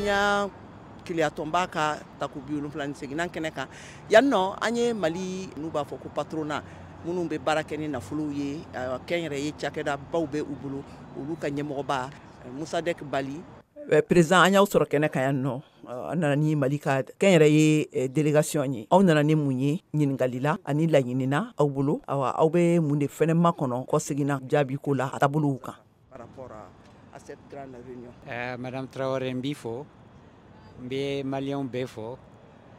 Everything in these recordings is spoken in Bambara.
dunia kiliyatonba ka takubi 77 kɛnɛ kan yan nɔ an ye Mali n'u b'a fɔ ko patronat minnu bɛ baara kɛ ni nafolow ye kɛnyɛrɛye cakɛda baw bɛ u bolo olu ka ɲɛmɔgɔba Musadɛk Bali président an y'aw sɔrɔ kɛnɛ kan yan nɔ an nana ni Mali ka kɛnyɛrɛye délégation ye aw nana ni mun ye ɲiningalila ani laɲinina aw bolo aw bɛ mun de fɛnɛ makɔnɔ kɔ seginna jaabi ko la taabolow kan par rapport à cette grande réunion. Madame Traoré Mbifo, Malion Befo,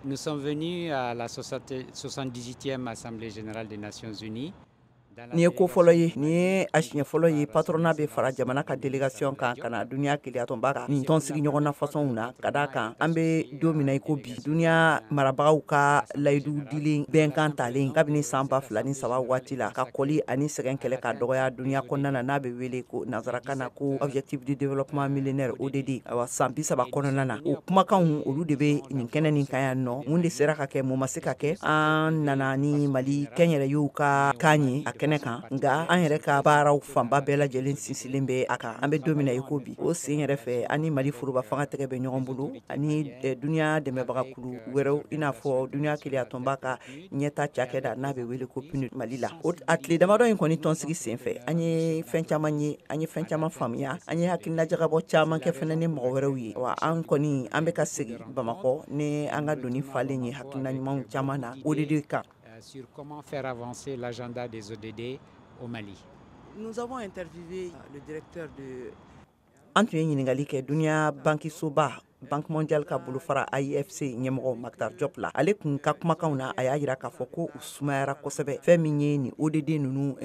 nous sommes venus à la 78e Assemblée générale des Nations Unies. Ni ye ko fɔlɔ ye ni ye a siɲɛ fɔlɔ ye patronat bɛ fara jamana ka délégation kan ka na duniya kiliyatonba kan nin tɔnsigi ɲɔgɔn na fasɔnw na ka da kan an bɛ don min na i ko bi duniya marabagaw ka layidu dilen bɛnkan talen kabini san 2003 waati la ka kɔli ani sɛgɛn kɛlɛ ka dɔgɔya duniya kɔnɔna na n'a bɛ wele ko nanzarakan na ko objectif de développement millénaire ODD awa san 30 kɔnɔna na o kumakanw olu de bɛ nin kɛnɛ nin kan yan nɔ mun de sera ka kɛ mun ma se ka kɛ an nana ni Mali kɛnyɛrɛyew ka kan ye a kɛnɛ kan nga an yɛrɛ ka baaraw fanba bɛɛ lajɛlen sinsilen bɛ a kan an bɛ don min na i ko bi o sen yɛrɛ fɛ ani Mali foroba fanga tɛgɛ bɛ ɲɔgɔn bolo ani duniya dɛmɛbagakulu wɛrɛw i n'a fɔ duniya kiliyatonba ka ɲɛta cakɛda n'a bɛ wele ko PNUD Mali la a tile damadɔ in kɔni tɔnsigi sen fɛ an ye fɛn caman ye an ye fɛn caman faamuya an ye hakilinajagabɔ caman kɛ fɛnɛ ni mɔgɔ wɛrɛw ye wa an kɔni an bɛ ka segin Bamakɔ ni an ka doni falen ye hakilina ɲumanw caman na ODD kan sur comment faire avancer l'agenda des ODD au Mali. Nous avons interviewé le directeur de an tun ye ɲiningali kɛ duniya bankisoba Banque mondiale ka bolofara AIFC ɲɛmɔgɔ Maktar Diop la ale kun ka kumakanw na a y'a jira k'a fɔ ko u sumayara kosɛbɛ fɛn min ye ni ODD ninnu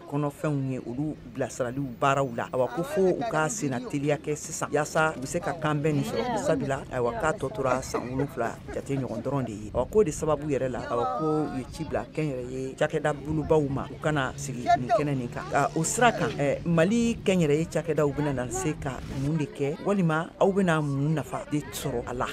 kɔnɔfɛnw ye olu bilasiraliw baaraw la awa ko fo u ka senna teliya kɛ sisan yaasa u bɛ se ka kanbɛn nin sɔrɔ sabula awa k'a tɔ tora san 7 jate ɲɔgɔn dɔrɔn de ye awa ko de sababu yɛrɛ la awa ko u ye ci bila kɛnyɛrɛye cakɛda bulubaw ma u kana sigi nin kɛnɛ nin kan o sira kan Mali kɛnyɛrɛye cakɛdaw bɛna na se ka mun de kɛ walima aw bɛna mun nafa de sɔrɔ a la.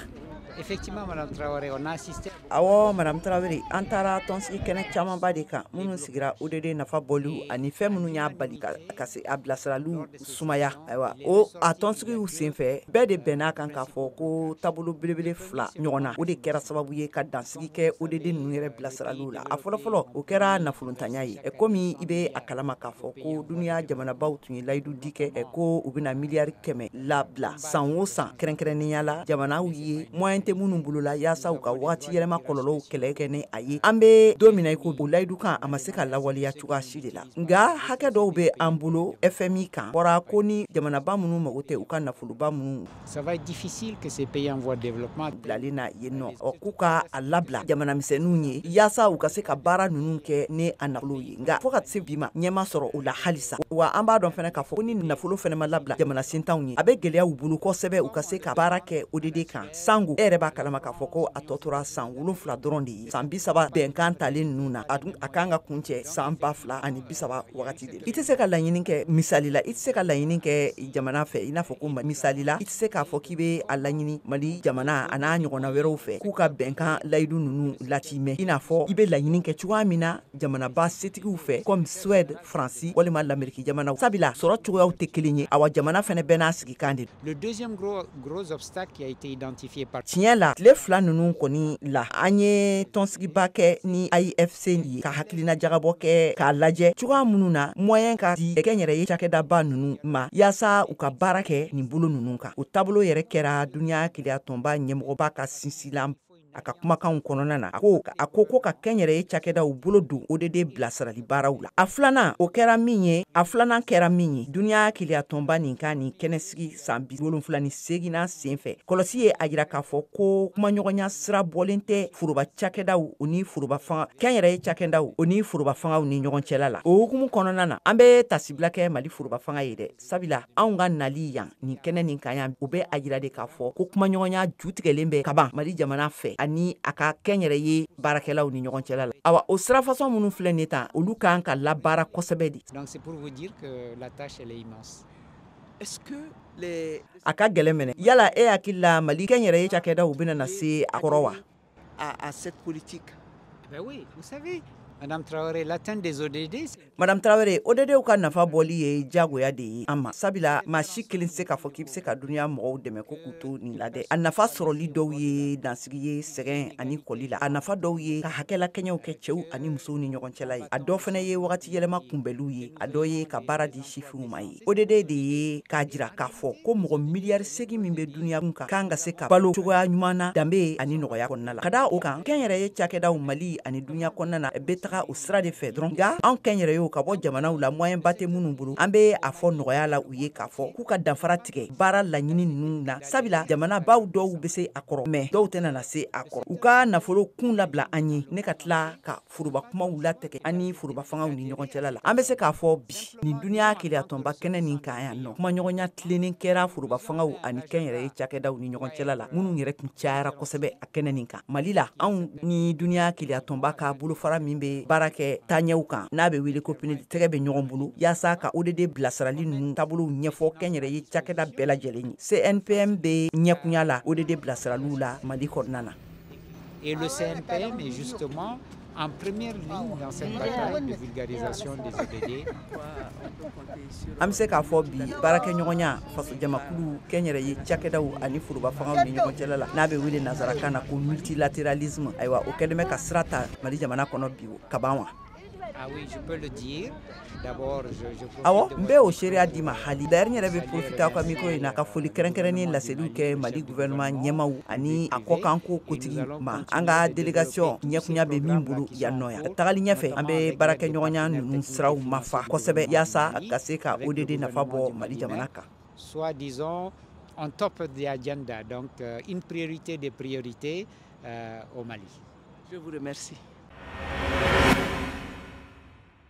Effectivement, Madame Traoré, on a assisté. Awɔ, Madame Traoré, an taara tɔnsigi kɛnɛ camanba de kan minnu sigira ODD nafa bɔliw ani fɛn minnu y'a bali ka se a bilasiraliw sumaya ayiwa o a tɔnsigiw senfɛ bɛɛ de bɛnn'a kan k'a fɔ ko taabolo belebele 2 ɲɔgɔn na o de kɛra sababu ye ka dansigi kɛ ODD ninnu yɛrɛ bilasiraliw la a fɔlɔfɔlɔ o kɛra nafolotanya ye komi i bɛ a kalama k'a fɔ ko duniya jamanabaw tun ye layidu di kɛ ko u bɛna miliyari 100 labila san o san kɛrɛnkɛrɛnnenya la jamanaw ye moyen tɛ minnu bolo la yaasa u ka waati yɛlɛma kɔlɔlɔw kɛlɛ kɛ ni a ye an bɛ don min na i ko o layidu kan a ma se ka lawaleya cogoya si de la nga hakɛ dɔw bɛ an bolo FMI kan fɔra ko ni jamanaba minnu mago tɛ u ka nafoloba minnu ça va être difficile que ces pays en voie de développement bilalen na yen nɔ k'u ka a labila jamanamisɛnninw ye yaasa u ka se ka baara ninnu kɛ ni a nafolo ye nga fo ka se bi ma ɲɛma sɔrɔ o la halisa wa an b'a dɔn fɛnɛ k'a fɔ ko ni nafolo fɛnɛ ma labila jamana sentanw ye a bɛ gɛlɛya u bolo kosɛbɛ u ka se ka baara kɛ ODD kan sango b'a kalama k'a fɔ ko a tɔ tora san 7 dɔrɔn de ye san 30 bɛnkan talen ninnu na a kan ka kuncɛ san 2030 wagati de la i tɛ se ka laɲini kɛ misali la i tɛ se ka laɲini kɛ jamana fɛ i n'a fɔ ko misali la i tɛ se k'a fɔ k'i bɛ a laɲini Mali jamana a n'a ɲɔgɔnna wɛrɛw fɛ k'u ka bɛnkan layidu ninnu latimɛ i n'a fɔ i bɛ laɲini kɛ cogoya min na jamanaba setigiw fɛ comme Suède Faransi walima l'Amérique jamanaw sabila sɔrɔ cogoyaw tɛ kelen ye awa jamana fɛnɛ bɛɛ n'a sigi kan de. Le deuxième gros obstacle qui a été identifié par la tile 2 ninnu kɔni la an ye tɔnsigiba kɛ ni AIFC ye ka hakilinajagabɔ kɛ k'a lajɛ cogoya minnu na moyen ka di kɛnyɛrɛye cakɛdaba ninnu ma yaasa u ka baara kɛ nin bolo ninnu kan o taabolo yɛrɛ kɛra duniya kiliyatonba ɲɛmɔgɔba ka sinsilan a ka kumakanw kɔnɔna na a ko ko ka kɛnyɛrɛye cakɛdaw bolo don ODD bilasirali baaraw la a filanan kɛra min ye duniya kiliyatonba nin ka nin kɛnɛsigi san 78 sen fɛ kɔlɔsi ye a jira k'a fɔ ko kumaɲɔgɔnya sira bɔlen tɛ foroba cakɛdaw o ni foroba fanga kɛnyɛrɛye cakɛdaw o ni foroba fangaw ni ɲɔgɔn cɛla la o hukumu kɔnɔna na an bɛ tasibila kɛ Mali foroba fanga ye dɛ sabila anw ka nali yan nin kɛnɛ nin kan yan o bɛ a jira de k'a fɔ ko kumaɲɔgɔnya ju tigɛlen bɛ kaban Mali jamana fɛ ani a ka kɛnyɛrɛye baarakɛlaw ni ɲɔgɔn cɛla la awa o sirafasɔn minnu filɛ nin tan olu kan ka labaara kosɛbɛ de. Donc c'est pour vous dire que la tâche elle est immense. Est-ce que a ka gɛlɛn mɛnɛ yala e hakili la Mali kɛnyɛrɛye cakɛdaw bɛna na se a kɔrɔ wa à cette politique? Ben oui, vous savez Madame Traoré, l'atteinte des ODD, Madame Traoré, ODD u ka nafa bɔli ye jagoya de ye an ma sabila maa si kelen se k'a fɔ k'i be se ka duniɲa mɔgɔw dɛmɛ ko k'u to nin la dɛ a nafa sɔrɔli dɔw ye dansigi ye sɛgɛn ani kɔli la a nafa dɔw ye ka hakɛla kɛɲɛw kɛ cɛw ani musow ni ɲɔgɔn cɛla ye a dɔ fɛnɛ ye wagati yɛlɛma kunbɛliw ye a dɔ ye ka baara di sifinw ma ye ODD de ye k'a jira k'a fɔ ko mɔgɔ miliyari 8 min be duniɲa kun kan ka se ka balo cogoya ɲuman na danbe ani nɔgɔya kɔnɔna la ka da o kan kɛn yɛrɛ ye cakɛdaw Mali ani duniɲa kɔnɔna na be taga o sira de fɛ dɔrɔn nga anw kɛn yɛrɛ ye ka bɔ jamanaw la moyen ba tɛ minnu bolo an be a fɔ nɔgɔya la u ye k'a fɔ k'u ka danfara tigɛ baara laɲini ninnu na sabila jamana baw dɔw be se a kɔrɔ mɛn dɔw tɛna na se a kɔrɔ u ka nafolo kun labila an ye ne ka tila ka furuba kumaw latɛgɛ ani furuba fangaw ni ɲɔgɔn cɛla la an be se k'a fɔ bi nin duniɲa keleyatɔnba kɛnɛ nin kan yan nɔ kuma ɲɔgɔnya tilenin kɛra furuba fangaw ani kɛn yɛrɛ ye cakɛdaw ni ɲɔgɔn cɛla la minnu yɛrɛ tun cayara kosɛbɛ a kɛnɛ nin kan Mali la anw ni duniɲa keleyatɔnba ka bolofara min be baara kɛ taaɲɛw kan n'a be wele ko PNUD tɛgɛ be ɲɔgɔn bolo yaasa ka ODD bilasirali ninnu taabolow ɲɛfɔ kɛn yɛrɛ ye cakɛda bɛɛ lajɛlen ye CNPM be ɲɛkunya la ODD bilasiraliw la Mali kɔnɔna na. Et le CNPM est justement en première ligne dans cette bataille de vulgarisation des ODD. An be se k'a fɔ bi baarakɛɲɔgɔnya faso jamakulu kɛn yɛrɛ ye cakɛdaw ani furuba fangaw ni ɲɔgɔn cɛla la n'a be wele nazarakan na ko multilatéralisme ayiwa o kɛlen bɛ ka sira ta Mali jamana kɔnɔ bi ka ban wa. Ah oui, je peux le dire. D'abord, Awo n be o seereya di ma hali d'ailleurs n yɛrɛ be profite aw ka micro in na ka foli kɛrɛnkɛrɛnnen laseliw kɛ Mali gouvernement ɲɛmaw ani a kɔkanko kotigi ma an ka délégation ɲɛkunya be min bolo yan nɔ yan tagali ɲɛfɛ an be baarakɛɲɔgɔnya ninnu siraw mafa kosɛbɛ yaasa ka se ka ODD nafa bɔ Mali jamana kan. Soit disons on top of the agenda, donc une priorité des priorités au Mali. Je vous remercie.